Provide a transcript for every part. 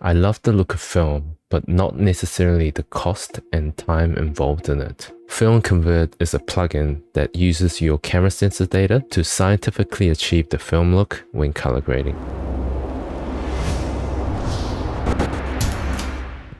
I love the look of film, but not necessarily the cost and time involved in it. Filmconvert is a plugin that uses your camera sensor data to scientifically achieve the film look when color grading.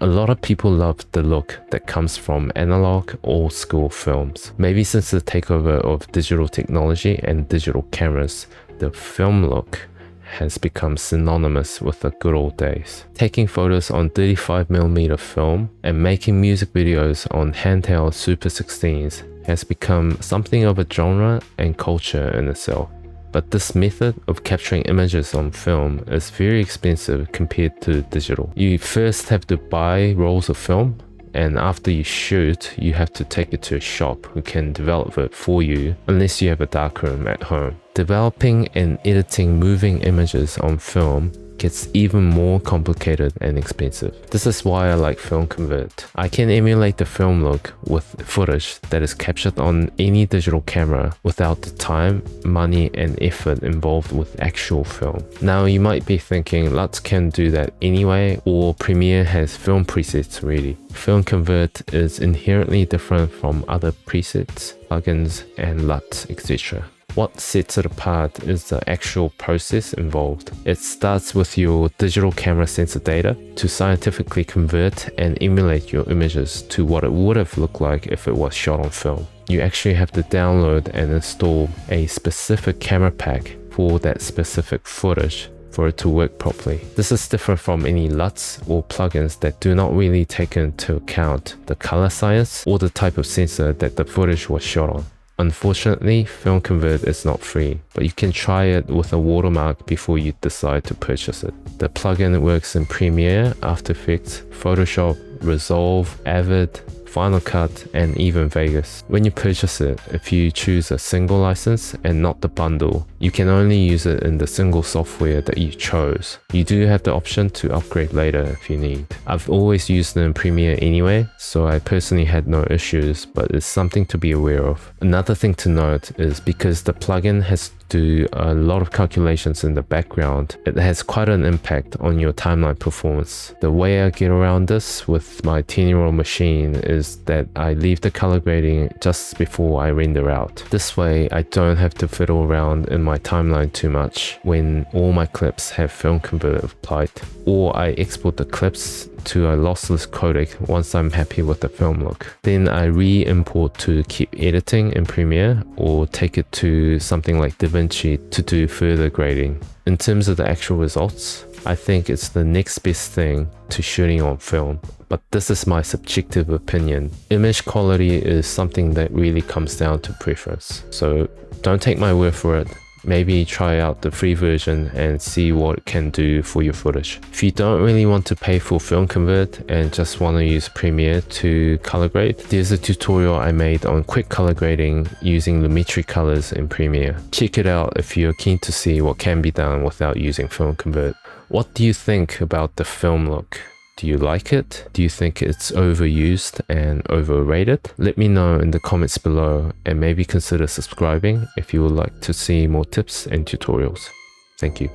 A lot of people love the look that comes from analog old school films. Maybe since the takeover of digital technology and digital cameras, the film look has become synonymous with the good old days. Taking photos on 35mm film and making music videos on handheld Super 16s has become something of a genre and culture in itself. But this method of capturing images on film is very expensive compared to digital. You first have to buy rolls of film, and after you shoot, you have to take it to a shop who can develop it for you unless you have a darkroom at home. Developing and editing moving images on film gets even more complicated and expensive. This is why I like Filmconvert. I can emulate the film look with footage that is captured on any digital camera without the time, money and effort involved with actual film. Now you might be thinking LUTs can do that anyway, or Premiere has film presets already. Filmconvert is inherently different from other presets, plugins and LUTs, etc. What sets it apart is the actual process involved. It starts with your digital camera sensor data to scientifically convert and emulate your images to what it would have looked like if it was shot on film. You actually have to download and install a specific camera pack for that specific footage for it to work properly. This is different from any LUTs or plugins that do not really take into account the color science or the type of sensor that the footage was shot on. Unfortunately, Filmconvert is not free, but you can try it with a watermark before you decide to purchase it. The plugin works in Premiere, After Effects, Photoshop, Resolve, Avid, Final Cut, and even Vegas. When you purchase it, if you choose a single license and not the bundle, you can only use it in the single software that you chose. You do have the option to upgrade later if you need. I've always used it in Premiere anyway, so I personally had no issues, but it's something to be aware of. Another thing to note is because the plugin has to do a lot of calculations in the background, it has quite an impact on your timeline performance. The way I get around this with my 10-year-old machine is that I leave the color grading just before I render out. This way I don't have to fiddle around in my timeline too much when all my clips have Filmconvert applied, or I export the clips to a lossless codec once I'm happy with the film look. Then I re-import to keep editing in Premiere or take it to something like DaVinci to do further grading. In terms of the actual results, I think it's the next best thing to shooting on film, but this is my subjective opinion. Image quality is something that really comes down to preference, so don't take my word for it. Maybe try out the free version and see what it can do for your footage. If you don't really want to pay for Filmconvert and just want to use Premiere to color grade, there's a tutorial I made on quick color grading using Lumetri colors in Premiere. Check it out if you're keen to see what can be done without using Filmconvert. What do you think about the film look? Do you like it? Do you think it's overused and overrated? Let me know in the comments below, and maybe consider subscribing if you would like to see more tips and tutorials. Thank you.